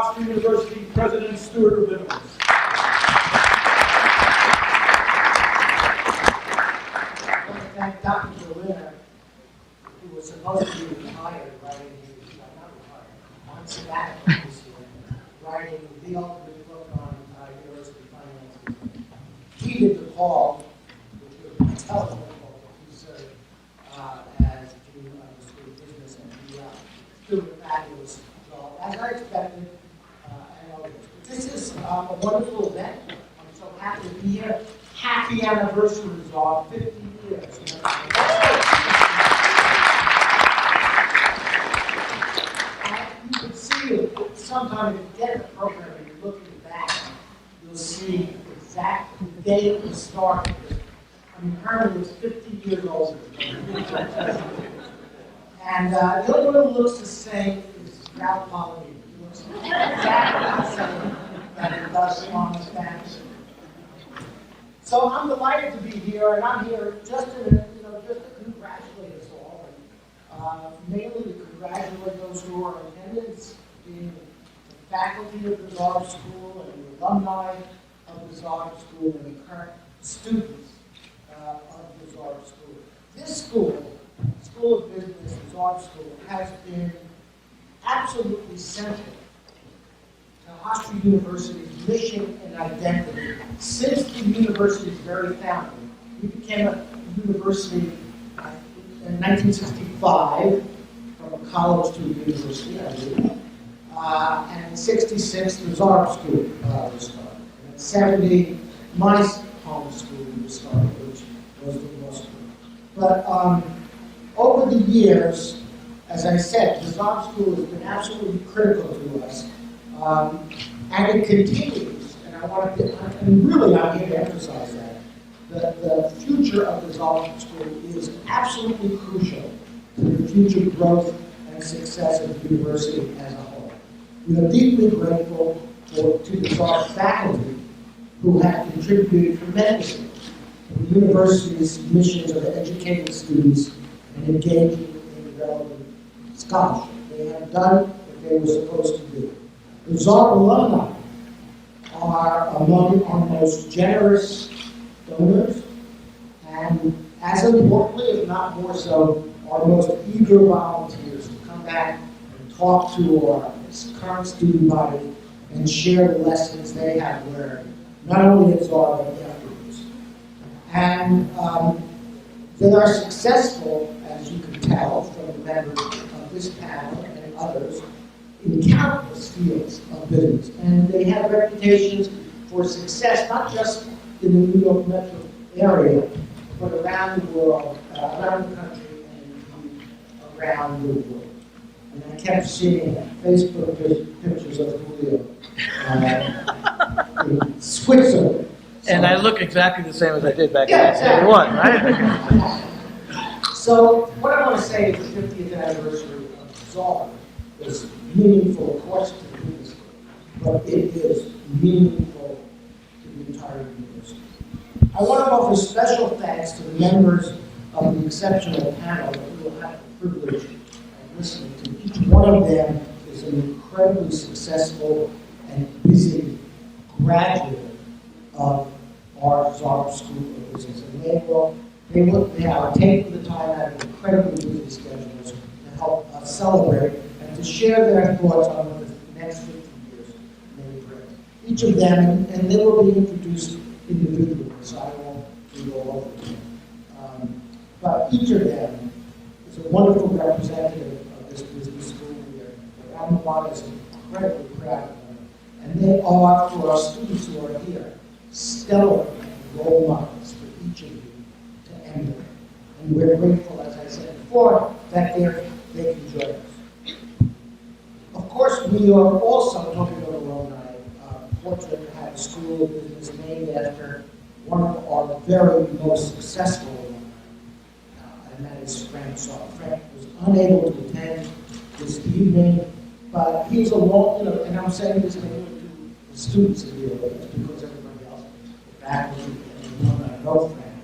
Hofstra University President Stuart Rabinowitz. I want to thank Dr. Berliner, who was supposed to be retired, writing his, not retired, on sabbatical this year, writing the ultimate book on university finances. He did the call, which was a telephone call that he served as Dean of the School of Business, and he did a fabulous job, as I expected. This is a wonderful event. I'm so happy to be here. Happy anniversary of Zarb, 50 years. You can see, sometimes if you get the program and you're looking back, you'll see exactly the day it was started. I mean, Herman was 50 years older. And the only one who looks the same is Ralph Polly. He looks exactly the same that it does on the Spanish. So I'm delighted to be here, and I'm here just to, just to congratulate us all, and mainly to congratulate those who are in attendance, being the faculty of the Zarb School and the alumni of the Zarb School and the current students of the Zarb School. This school, School of Business, the Zarb School, has been absolutely central to Hofstra University's mission and identity since the university's very founding. We became a university in 1965, from a college to a university, I believe. And in 66, the Zarb School was started. And in 70, my home school was started, which was the law school. But over the years, as I said, the Zarb School has been absolutely critical to us. And it continues, and I want to, and really I'm here to emphasize that the future of the Zarb School is absolutely crucial to the future growth and success of the university as a whole. We are deeply grateful to the Zarb faculty who have contributed tremendously to the university's missions of educating students and engaging in relevant scholarship. They have done what they were supposed to do. The Zarb alumni are among our most generous donors, and as importantly, if not more so, our most eager volunteers to come back and talk to our current student body and share the lessons they have learned, not only at Zarb but afterwards. And they are successful, as you can tell from the members of this panel and others, in countless fields of business. And they have reputations for success, not just in the New York metro area, but around the world, around the country, and around the world. And I kept seeing Facebook pictures of Julio in Switzerland. And I look exactly the same as I did back in exactly. 1971, right? So what I want to say is the 50th anniversary of Zarb is meaningful, of course, to the business, but it is meaningful to the entire university. I want to offer special thanks to the members of the exceptional panel that we will have the privilege of listening to. Each one of them is an incredibly successful and busy graduate of our Zarb School of Business. And they are taking the time out of incredibly busy schedules to help us celebrate and to share their thoughts on what the next 50 years may bring. Each of them, and they will be introduced individually, so I won't do all of them. But each of them is a wonderful representative of this business school here. I'm incredibly proud of them. And they are, for our students who are here, stellar role models for each of you to emulate. And we're grateful, as I said before, that they can join us. Of course, we are also, talking about alumni, fortunate to have a school of business named after one of our very most successful alumni, and that is Frank Zarb. Frank was unable to attend this evening, but he's a long, and I'm saying this mainly to the students in the audience because everybody else, the faculty, and the alumni know Frank.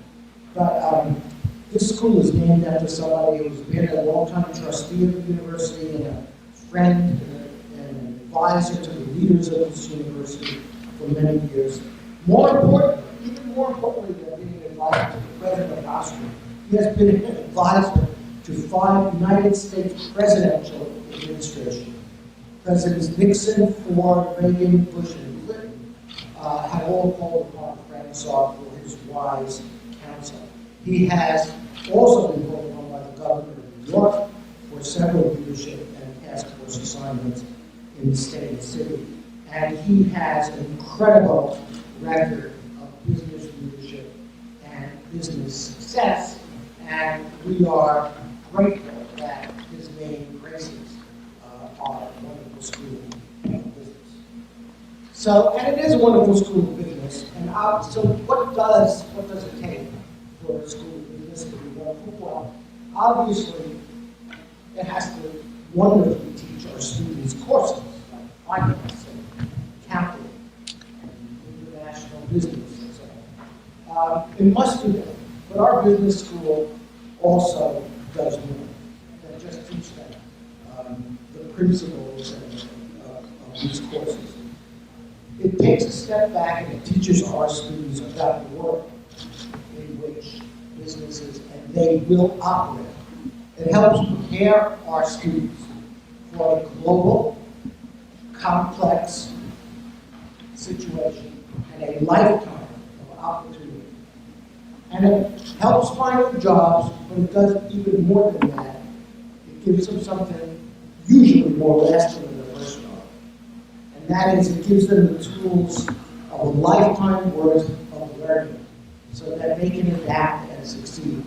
But this school is named after somebody who's been a long-time trustee of the university and a friend and an advisor to the leaders of this university for many years. More importantly, even more importantly than being an advisor to the President of Hofstra, he has been an advisor to 5 United States presidential administrations. Presidents Nixon, Ford, Reagan, Bush, and Clinton have all called upon Frank Zarb for his wise counsel. He has also been called upon by the governor of New York for several leadership and task force assignments in the state and city. And he has an incredible record of business leadership and business success, and we are grateful that his name graces our wonderful school of business. So, and it is a wonderful school of business, and so what does it take for a school of business to be wonderful? Well, obviously, it has to wonderfully teach our students courses like finance and accounting and international business and so on. It must do that, but our business school also does more than just teach them the principles of these courses. It takes a step back and it teaches our students about the world in which businesses and they will operate. It helps prepare our students for a global, complex situation and a lifetime of opportunity. And it helps find them jobs, but it does even more than that. It gives them something usually more lasting than their first job. And that is, it gives them the tools of a lifetime worth of learning so that they can adapt and succeed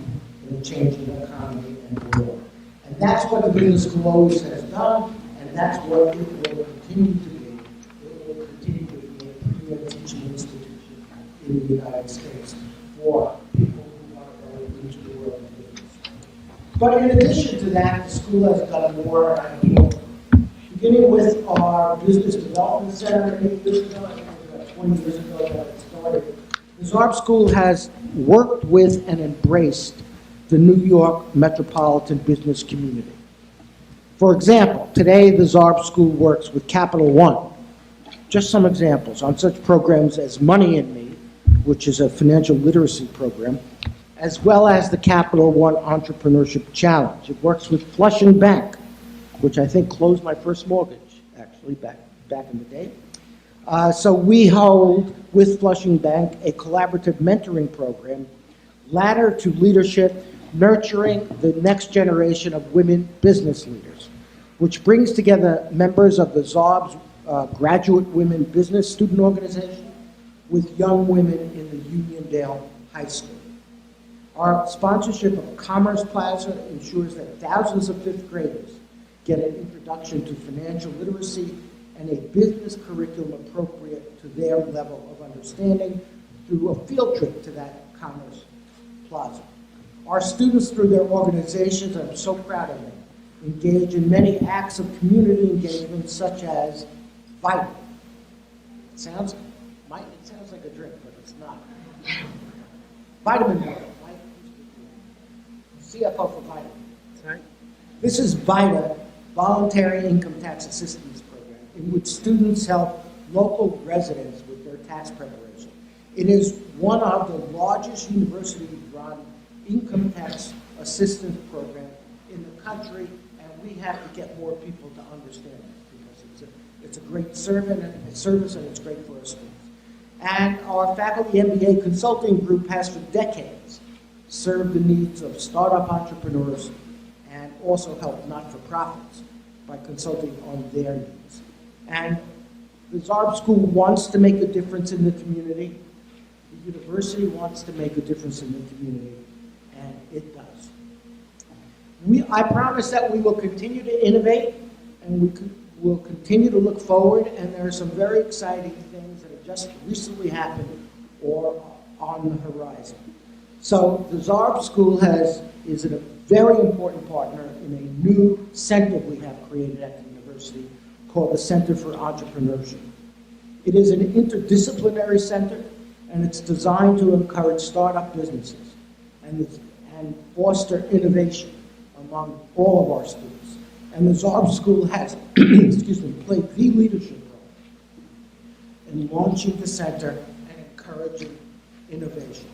in the changing economy and the world. And that's what the business school always has done, and that's what it will continue to be. It will continue to be a premier teaching institution in the United States for people who want to go into the world of business. But in addition to that, the school has done more, and more. Beginning with our Business Development Center 8 years ago, I think it was about 20 years ago that it started, the Zarb School has worked with and embraced the New York metropolitan business community. For example, today the Zarb School works with Capital One. Just some examples on such programs as Money in Me, which is a financial literacy program, as well as the Capital One Entrepreneurship Challenge. It works with Flushing Bank, which I think closed my first mortgage, actually, back in the day. So we hold, with Flushing Bank, a collaborative mentoring program, Ladder to Leadership, nurturing the next generation of women business leaders, which brings together members of the Zarb's Graduate Women Business Student Organization with young women in the Uniondale High School. Our sponsorship of Commerce Plaza ensures that thousands of fifth graders get an introduction to financial literacy and a business curriculum appropriate to their level of understanding through a field trip to that Commerce Plaza. Our students, through their organizations, I'm so proud of them, engage in many acts of community engagement such as VITA. It sounds like a drink, but it's not. Vitamin water, right? CFO for VITA. Sorry? This is VITA, Voluntary Income Tax Assistance Program, in which students help local residents with their tax preparation. It is one of the largest university-run income tax assistance program in the country, and we have to get more people to understand it because it's a great service and it's great for our students. And our faculty MBA consulting group has for decades served the needs of startup entrepreneurs and also helped not-for-profits by consulting on their needs. And the Zarb School wants to make a difference in the community. The university wants to make a difference in the community, and it does. I promise that we will continue to innovate, and we'll continue to look forward, and there are some very exciting things that have just recently happened or on the horizon. So the Zarb School is a very important partner in a new center we have created at the university called the Center for Entrepreneurship. It is an interdisciplinary center, and it's designed to encourage startup businesses and foster innovation among all of our students. And the Zarb School has played the leadership role in launching the center and encouraging innovation.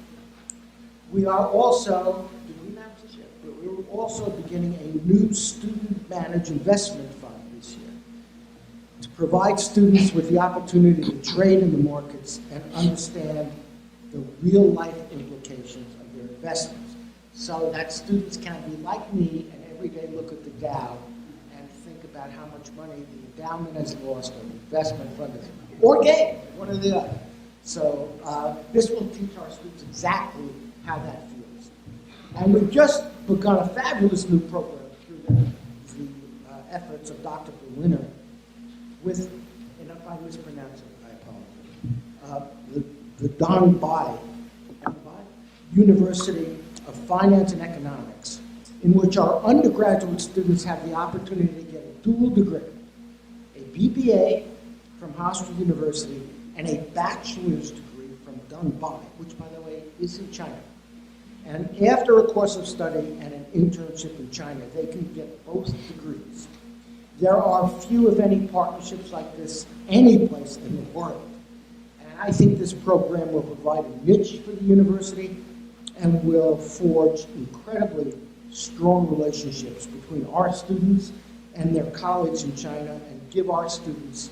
We are also, did we announce this yet? We're also beginning a new student-managed investment fund this year to provide students with the opportunity to trade in the markets and understand the real-life implications of their investments, so that students can be like me and every day look at the Dow and think about how much money the endowment has lost or the investment fund has, or gained, one or the other. So this will teach our students exactly how that feels. And we've just begun a fabulous new program through the efforts of Dr. Berliner with, and if I mispronounce it, I apologize, the Don Bai University of Finance and Economics, in which our undergraduate students have the opportunity to get a dual degree, a BBA from Hofstra University and a bachelor's degree from Dunbai, which, by the way, is in China. And after a course of study and an internship in China, they can get both degrees. There are few, if any, partnerships like this any place in the world. And I think this program will provide a niche for the university and will forge incredibly strong relationships between our students and their colleagues in China and give our students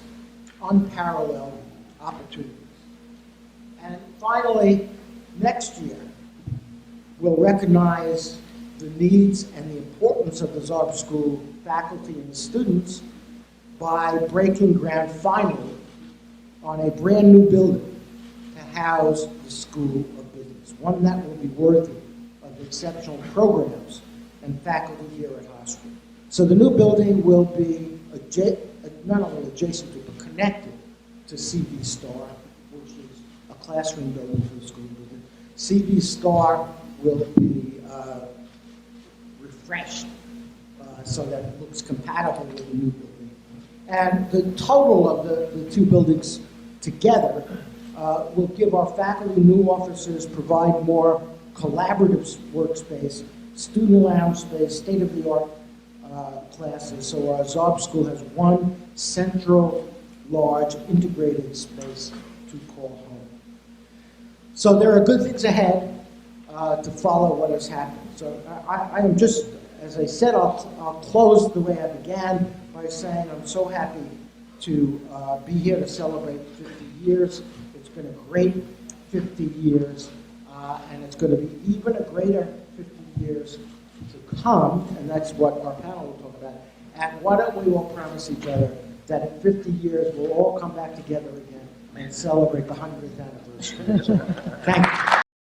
unparalleled opportunities. And finally, next year, we'll recognize the needs and the importance of the Zarb School faculty and students by breaking ground finally on a brand new building to house the School of Business, one that will be worthy of exceptional programs and faculty here at Hofstra. So the new building will be not only adjacent to, but connected to CB Star, which is a classroom building for the School of Business. CB Star will be refreshed so that it looks compatible with the new building. And the total of the two buildings together will give our faculty, new officers, provide more collaborative workspace, student lounge space, state-of-the-art classes. So our Zarb School has one central, large, integrated space to call home. So there are good things ahead to follow what has happened. So I am just, as I said, I'll close the way I began by saying I'm so happy to be here to celebrate 50 years. It's been a great 50 years, and it's going to be even a greater 50 years to come, and that's what our panel will talk about. And why don't we all promise each other that in 50 years we'll all come back together again and celebrate the 100th anniversary. So, thank you.